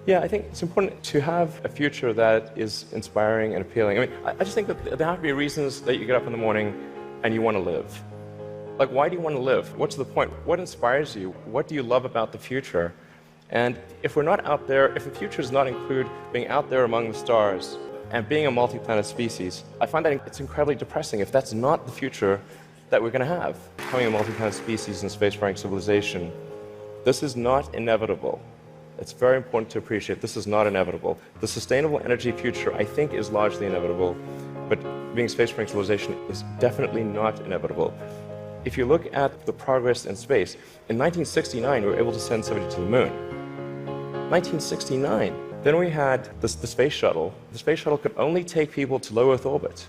Yeah, I think it's important to have a future that is inspiring and appealing. I mean, I just think that there have to be reasons that you get up in the morning and you want to live. Like, why do you want to live? What's the point? What inspires you? What do you love about the future? And if we're not out there, if the future does not include being out there among the stars and being a multi-planet species, I find that it's incredibly depressing if that's not the future that we're going to have. Becoming a multi-planet species and spacefaring civilization, this is not inevitable. It's very important to appreciate this is not inevitable. The sustainable energy future, I think, is largely inevitable, but being a spacefaring civilization is definitely not inevitable. If you look at the progress in space, in 1969 we were able to send somebody to the moon. 1969. Then we had the space shuttle. The space shuttle could only take people to low Earth orbit.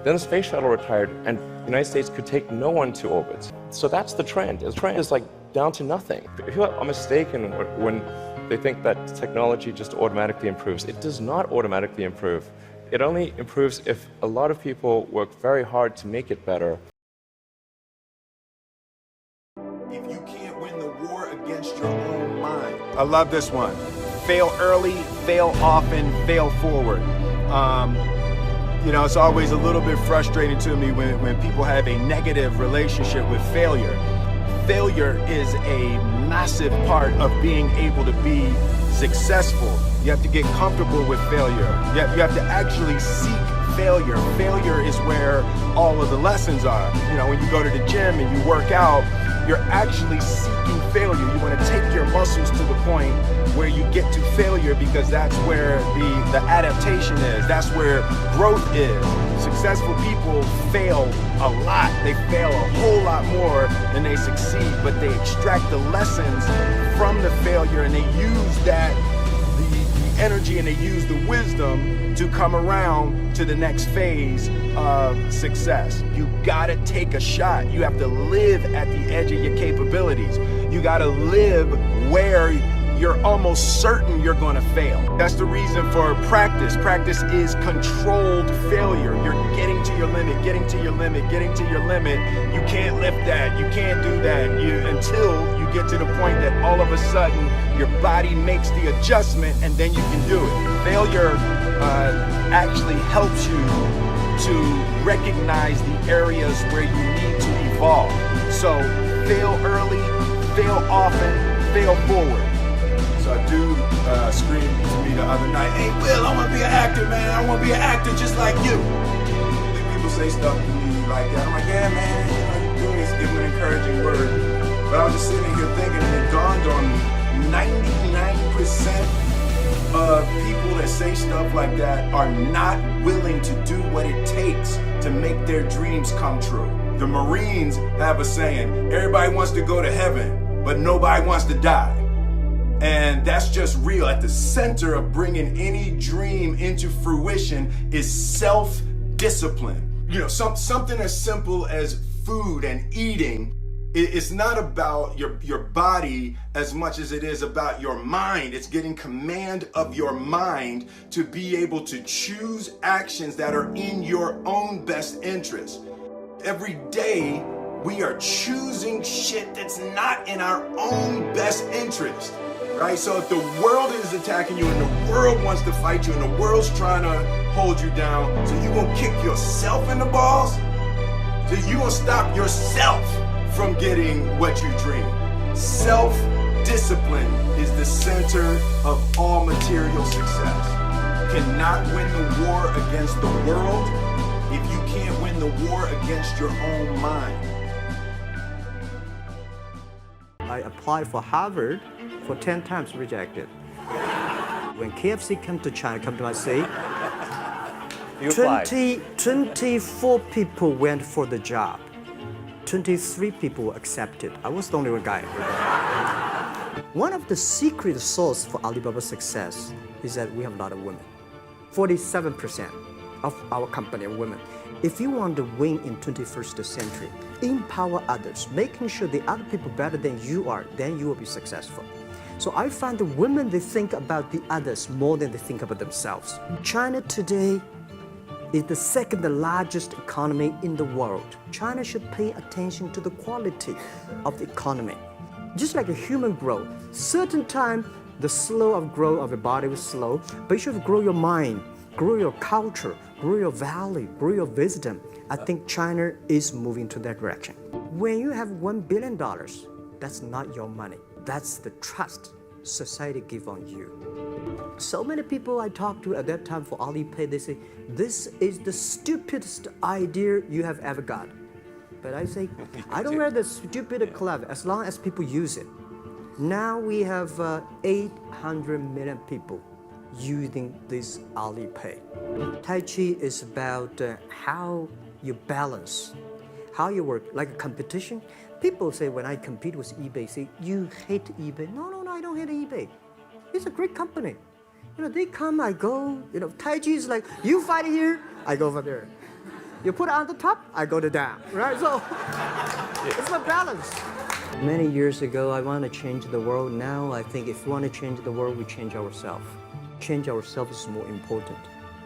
Then the space shuttle retired, and the United States could take no one to orbit. So that's the trend. The trend is like down to nothing. People are mistaken when they think that technology just automatically improves. It does not automatically improve. It only improves if a lot of people work very hard to make it better. If you can't win the war against your own mind. I love this one. Fail early, fail often, fail forward. You know, it's always a little bit frustrating to me when people have a negative relationship with failure. Failure is a massive part of being able to be successful. You have to get comfortable with failure. You have to actually seek failure. Failure is where all of the lessons are. You know, when you go to the gym and you work out, you're actually seeking failure. You want to take your muscles to the point where you get to failure, because that's where the adaptation is. That's where growth is. Successful people fail a lot. They fail a whole lot more than they succeed, but they extract the lessons from the failure and they use that, the energy, and they use the wisdom to come around to the next phase of success. You gotta take a shot. You have to live at the edge of your capabilities. You gotta live where you're almost certain you're gonna fail. That's the reason for practice. Practice is controlled failure. You're getting to your limit, getting to your limit, getting to your limit. You can't lift that, you can't do that, until you get to the point that all of a sudden your body makes the adjustment and then you can do it. Failure actually helps you to recognize the areas where you need to evolve. So fail early, fail often, fail forward. So a dude screamed to me the other night, "Hey Will, I want to be an actor, man. I want to be an actor just like you." People say stuff to me like that. I'm like, "Yeah, man, you know, you're doing this, give them an encouraging word." But I was just sitting here thinking, and it dawned on me, 99% of people that say stuff like that are not willing to do what it takes to make their dreams come true. The Marines have a saying, everybody wants to go to heaven, but nobody wants to die. And that's just real. At the center of bringing any dream into fruition is self-discipline. You know, something as simple as food and eating. It's not about your body as much as it is about your mind. It's getting command of your mind to be able to choose actions that are in your own best interest. Every day, we are choosing shit that's not in our own best interest. Right? So if the world is attacking you and the world wants to fight you and the world's trying to hold you down, so you're gonna kick yourself in the balls? So you're gonna stop yourself from getting what you dream. Self-discipline is the center of all material success. You cannot win the war against the world if you can't win the war against your own mind. I applied for Harvard for 10 times, rejected. When KFC come to my city, 24 people went for the job. 23 people were accepted. I was the only one guy. One of the secret source for Alibaba's success is that we have a lot of women. 47% of our company are women. If you want to win in 21st century, empower others, making sure the other people better than you are, then you will be successful. So I find the women, they think about the others more than they think about themselves. China today is the second largest economy in the world. China should pay attention to the quality of the economy. Just like a human growth, certain time The slow of growth of your body was slow, but you should grow your mind, grow your culture, grow your value, grow your wisdom. I think China is moving to that direction. When you have $1 billion, that's not your money. That's the trust society give on you. So many people I talked to at that time for Alipay, they say, this is the stupidest idea you have ever got. But I say, I don't wear the stupid clever as long as people use it. Now we have 800 million people using this Alipay. Tai Chi is about how you balance, how you work, like a competition. People say when I compete with eBay, say, you hate eBay. No, I don't hate eBay. It's a great company. They come, I go. Tai Chi is like, you fight here, I go over there. You put it on the top, I go to down, right? So it's a balance. Many years ago, I want to change the world. Now I think if we want to change the world, we change ourselves. Change ourselves is more important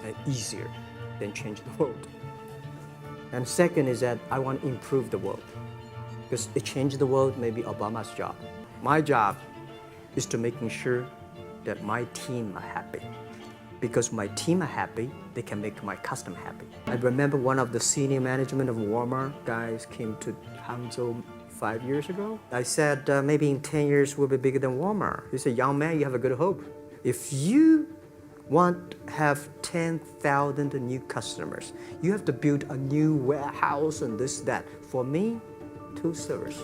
and easier than change the world. And second is that I want to improve the world. Because to change the world may be Obama's job. My job is to making sure that my team are happy. Because my team are happy, they can make my customer happy. I remember one of the senior management of Walmart guys came to Hangzhou 5 years ago. I said, maybe in 10 years we'll be bigger than Walmart. He said, young man, you have a good hope. If you want to have 10,000 new customers, you have to build a new warehouse and this, that. For me, 2 servers.